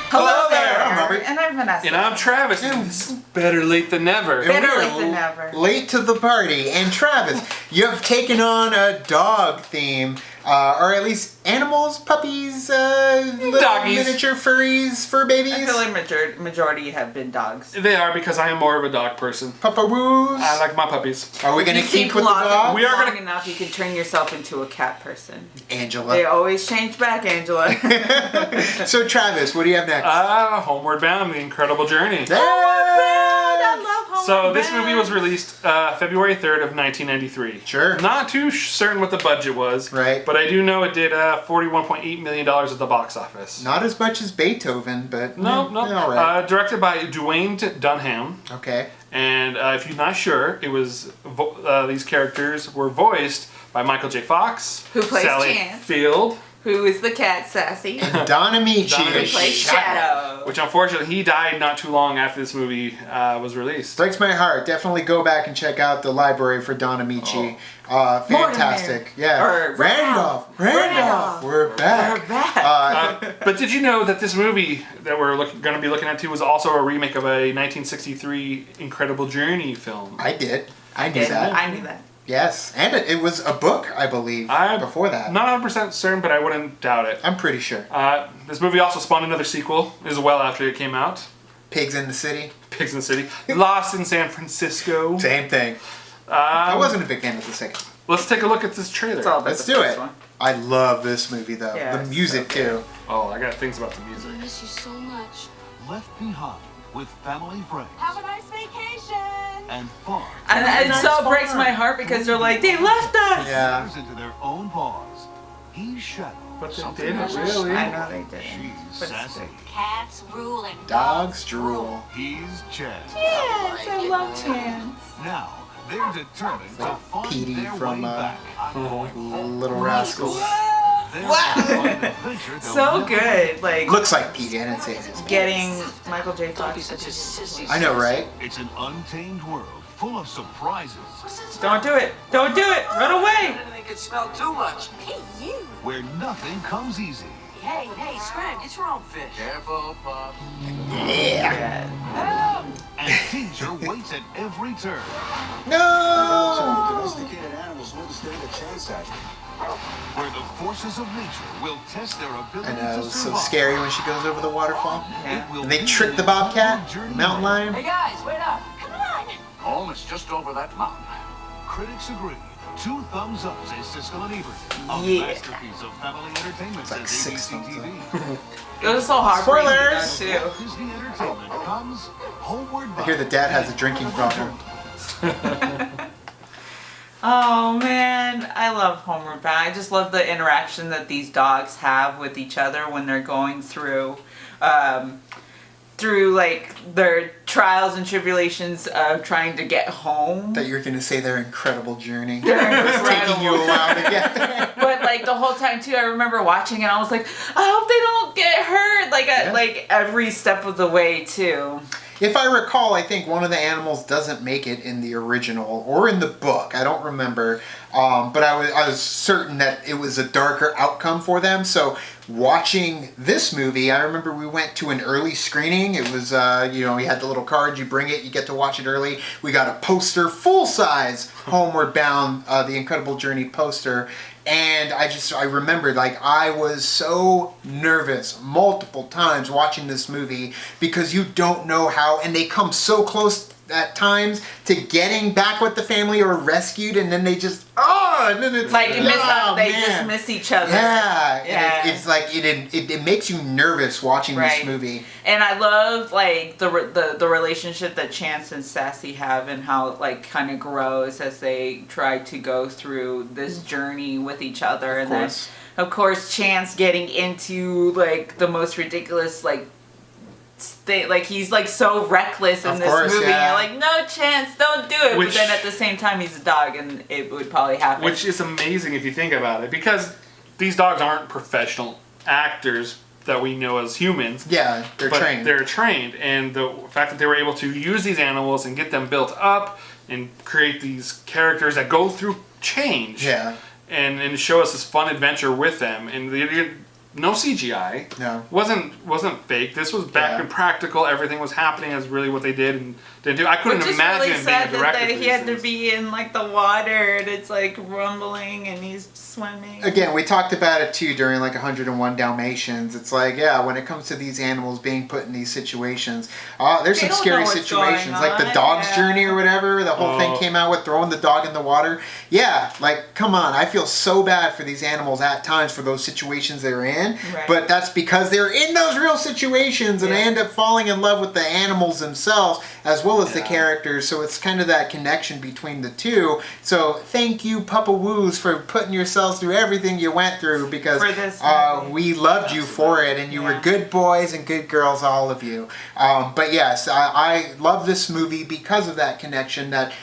Hello there. I'm Robert. And I'm Vanessa. And I'm Travis. It's better late than never. Better late than never. Late to the party. And Travis, you have taken on a dog theme, or at least animals, puppies, little Doggies. miniature furries, fur babies. I feel like majority have been dogs. They are, because I am more of a dog person. Pupparoos. I like my puppies. Are we going to You keep with the dog? We are long gonna- enough, you can turn yourself into a cat person. Angela. They always change back, Angela. So Travis, what do you have next? Homeward Bound, The Incredible Journey. I love Homeward So this Bound. movie was released February 3rd of 1993. Sure. Not too certain what the budget was. Right. But I do know it did $41.8 million at the box office. Not as much as Beethoven, but No. all right. Directed by Dwayne Dunham. Okay. And if you're not sure, it was these characters were voiced by Michael J. Fox, Who plays Sally Chance. Field, Who is the cat, Sassy? Donna Michi. Donna Who Michi. plays Shadow. which unfortunately he died not too long after this movie was released. Breaks my heart. Definitely go back and check out the library for Donna Michi. Fantastic. Yeah. Or Randolph. We're back. We're back. But did you know that this movie that we're going to be looking at too was also a remake of a 1963 Incredible Journey film? I did. I knew that. I knew that. Yes. And it was a book, I believe, before that. Not 100% certain, but I wouldn't doubt it. I'm pretty sure. This movie also spawned another sequel as well after it came out. Pigs in the City. Pigs in the City. Lost in San Francisco. Same thing. I wasn't a big fan of the second. Let's take a look at this trailer. It's all about Let's the do first it. one. I love this movie, though. Yeah, the music, too. Oh, I got things about the music. I miss you so much. Left behind with family, friends, Have a nice vacation. and far And it so breaks my heart because they're like, they left us. Yeah. into their own paws. He's Shadow. But they Something didn't else. really. I know they did. She's But sassy. Cats rule and Dogs drool. He's Chance. Yes, I love Chance. Now they're determined to find Petey their from, way back. Little Rascals. They're What? on an adventure they'll So never good. Like, Looks like Petey. I didn't say it is. getting Michael J. Fox. such a sissy. I know, right? It's an untamed world full of surprises Don't do it. Don't do it. Run away. Anything could smell too much. Hey, you. where nothing comes easy. Hey, Scram, get your own fish. Careful, Pop. Yeah. And danger waits at every turn. No! Domesticated animals won't stand a chance at you. Where the forces of nature will test their ability I know, to it was so survive. scary when she goes over the waterfall. Yeah. It will And they be trick an the bobcat, incredible journey. mountain lion. Hey, guys, wait up. Come on. Home is just over that mountain. Critics agree. 2 thumbs up, says Siskel and Ebert. A Yeah. masterpiece of family entertainment, It's like says 6 ABC thumbs TV. It was so heartbreaking Spoilers! though, Walt too. Disney Entertainment comes Homeward I hear the dad has a drinking problem. Oh man, I love Homeward Bound. I just love the interaction that these dogs have with each other when they're going through like their trials and tribulations of trying to get home. That you're going to say their incredible journey. They're It's taking you a incredible. while to get there. But like the whole time too, I remember watching it. I was like, I hope they don't get hurt. Like Yeah. like every step of the way too. If I recall, I think one of the animals doesn't make it in the original or in the book. I don't remember. But I was certain that it was a darker outcome for them. So watching this movie, I remember we went to an early screening. It was, you had the little card, you bring it, you get to watch it early. We got a poster, full-size Homeward Bound, The Incredible Journey poster. And I remember, like, I was so nervous multiple times watching this movie because you don't know how, and they come so close at times to getting back with the family or rescued, and then they just, and then it's Like they they just miss each other. Yeah, Yeah. And it's like, it makes you nervous watching Right. this movie. And I love like the relationship that Chance and Sassy have and how it like kind of grows as they try to go through this journey with each other. Of And course. then of course Chance getting into like the most ridiculous like like he's like so reckless in Of this course, movie. yeah. And you're like, no, Chance, don't do it. Which- but then at the same time he's a dog and it would probably happen. Which is amazing if you think about it, because these dogs aren't professional actors that we know as humans. Yeah, they're but trained. They're trained, and the fact that they were able to use these animals and get them built up and create these characters that go through change. Yeah. And show us this fun adventure with them. And No CGI. No. Wasn't fake. This was back in practical. Everything was happening as really what they did and didn't do. I couldn't imagine really being a director. that for he had to things. be in like the water and it's like rumbling and he's swimming. Again, we talked about it too during like 101 Dalmatians. It's like, yeah, when it comes to these animals being put in these situations, there's They some don't scary know what's situations. going Like the on, dog's yeah. journey or whatever, the whole thing came out with throwing the dog in the water. Yeah, like, come on. I feel so bad for these animals at times for those situations they're in. Right. But that's because they're in those real situations and I end up falling in love with the animals themselves as well as the characters. So it's kind of that connection between the two. So thank you, Papa Woos, for putting yourselves through everything you went through because For this movie. we loved you for it and you were good boys and good girls, all of you. But yes, I love this movie because of that connection that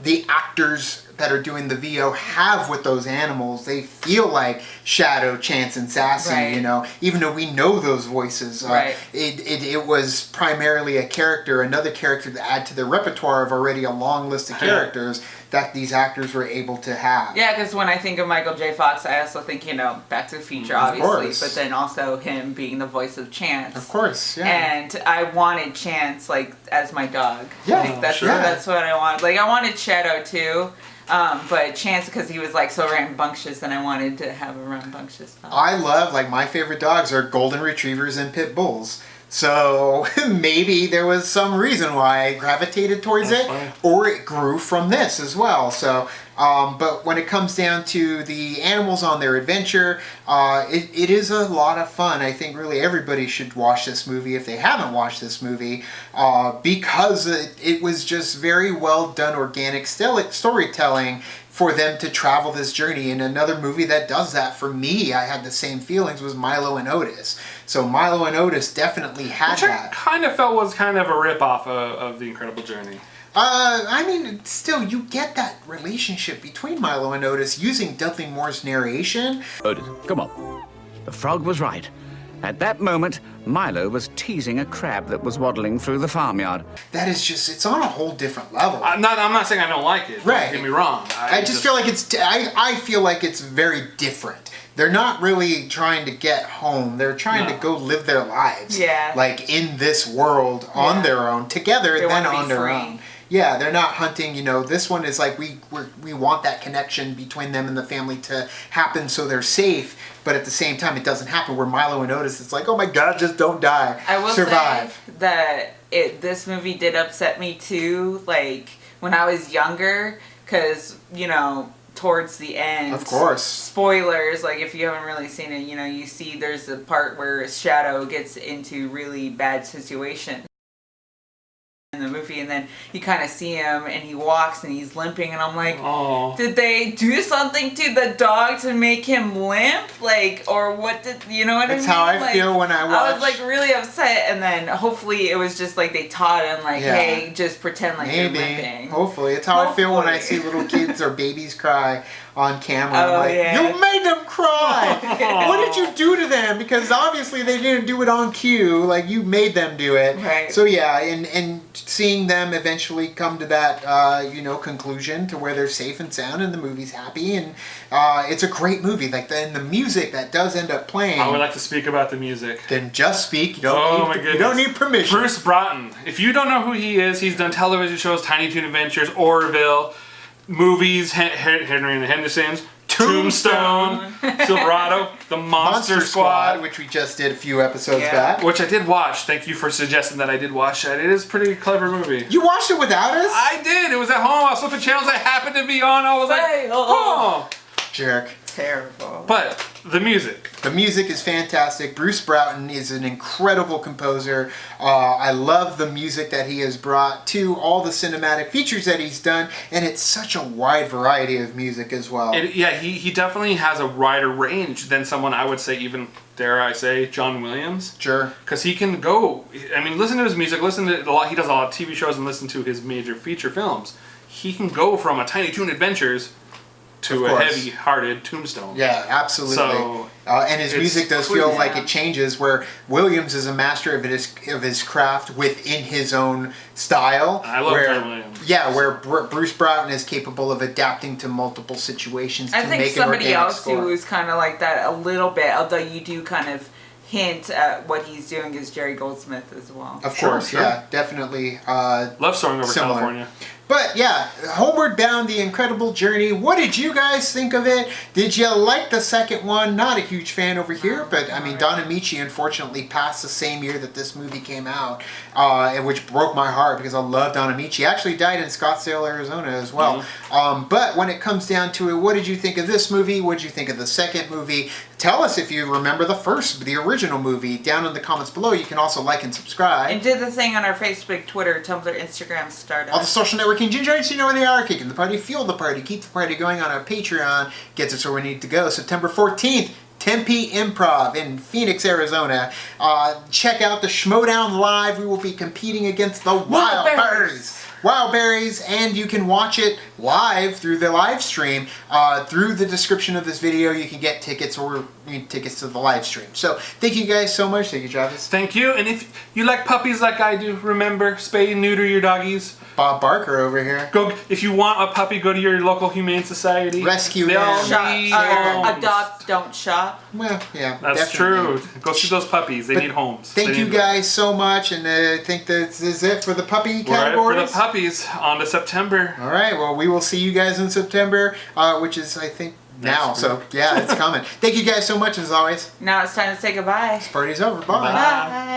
the actors that are doing the VO have with those animals. They feel like Shadow, Chance, and Sassy, Right. you know, even though we know those voices. Right. It was primarily another character to add to the repertoire of already a long list of characters that these actors were able to have. Yeah, because when I think of Michael J. Fox, I also think, Back to the Future, Of obviously, course. but then also him being the voice of Chance. Of course, yeah. And I wanted Chance, like, as my dog. Yeah, Like, that's, sure. that's what I want. Like, I wanted Shadow, too. But Chance, because he was like so rambunctious, and I wanted to have a rambunctious dog. I love, like, my favorite dogs are golden retrievers and pit bulls. So maybe there was some reason why I gravitated towards That's it, funny. or it grew from this as well. So, but when it comes down to the animals on their adventure, it is a lot of fun. I think really everybody should watch this movie if they haven't watched this movie, because it was just very well done organic storytelling for them to travel this journey. And another movie that does that for me, I had the same feelings, was Milo and Otis. So Milo and Otis definitely had Which I that. kind of felt was kind of a rip-off of The Incredible Journey. I mean, still, you get that relationship between Milo and Otis using Dudley Moore's narration. Otis, come on. The frog was right. At that moment, Milo was teasing a crab that was waddling through the farmyard. That is just, it's on a whole different level. I'm not saying I don't like it. Right. Don't get me wrong. I just feel like I feel like it's very different. They're not really trying to get home. They're trying to go live their lives. Yeah. Like in this world on their own, together, They then wanna be on their free. own. Yeah, they're not hunting. This one is like we want that connection between them and the family to happen so they're safe. But at the same time, it doesn't happen. Where Milo and Otis, it's like, oh my God, just don't die. I will Survive. say that this movie did upset me too, like when I was younger, because towards the end, Of course. spoilers, like if you haven't really seen it, you see there's a part where Shadow gets into really bad situation in the movie, and then you kind of see him and he walks and he's limping, and I'm like, Oh. did they do something to the dog to make him limp, like, or what did what I mean? That's how I Like, feel when I watch. I was like really upset, and then hopefully it was just like they taught him, like, Yeah. hey, just pretend like you're Maybe. limping. Hopefully. It's how I feel when I Hopefully. see little kids or babies cry on camera. Oh, I'm like, yeah. you made them cry! What did you do to them? Because obviously they didn't do it on cue. Like, you made them do it. Right. So yeah, and seeing them eventually come to that, conclusion to where they're safe and sound and the movie's happy. And it's a great movie. Like, the music that does end up playing. I would like to speak about the music. Then just speak. You Oh my you goodness. don't need permission. Bruce Broughton. If you don't know who he is, he's done television shows, Tiny Toon Adventures, Orville, movies, Henry and the Hendersons, Tombstone, Silverado, The Monster Squad, which we just did a few episodes Yeah. back. which I did watch. Thank you for suggesting that I did watch that. It is a pretty clever movie. You watched it without us? I did. It was at home. I was flipping channels that happened to be on. I was like, Hey, oh. Jerk. Terrible. But the music. The music is fantastic. Bruce Broughton is an incredible composer. I love the music that he has brought to all the cinematic features that he's done, and it's such a wide variety of music as well. He definitely has a wider range than someone I would say, even, dare I say, John Williams. Sure. Because he can go, listen to his music, listen to a lot, he does a lot of TV shows and listen to his major feature films. He can go from a Tiny Toon Adventures to Of a course. heavy-hearted Tombstone. Yeah, absolutely. So And his It's music does clean. feel like it changes, where Williams is a master of his craft within his own style. I love where, John Williams. Yeah, where Bruce Broughton is capable of adapting to multiple situations I to think make an somebody organic else score. who is kind of like that a little bit, although you do kind of hint at what he's doing, is Jerry Goldsmith as well. Of Sure, course, sure. yeah, definitely. Love Soaring Over Similar. California. But yeah, Homeward Bound, The Incredible Journey. What did you guys think of it? Did you like the second one? Not a huge fan over here, but I mean, Don Amici unfortunately passed the same year that this movie came out, which broke my heart because I love Don Amici. He actually died in Scottsdale, Arizona as well. But when it comes down to it, what did you think of this movie? What did you think of the second movie? Tell us if you remember the original movie, down in the comments below. You can also like and subscribe. And did the thing on our Facebook, Twitter, Tumblr, Instagram, Stardust. All the social networking ginger, you know where they are. Kicking the party, fuel the party, keep the party going on our Patreon. Gets us where we need to go. September 14th, Tempe Improv in Phoenix, Arizona. Check out the Schmoedown Live. We will be competing against the Wildberries. Wildberries, and you can watch it live through the live stream. Through the description of this video, you can get tickets or tickets to the live stream. So thank you guys so much. Thank you, Travis. Thank you. And if you like puppies like I do, remember, spay and neuter your doggies. Bob Barker over here. Go if you want a puppy, go to your local humane society. Rescue They all them. need Shop, homes. adopt, don't shop. Well, yeah, That's definitely. true. Go see those puppies. They But need homes. Thank They you need- guys so much, and I think that is it for the puppy We're right categories. for the puppies. On to September. All right, well, we will see you guys in September, which is, I think, now. Next So, yeah, it's coming. Thank you guys so much, as always. Now it's time to say goodbye. Party's over. Bye. Bye.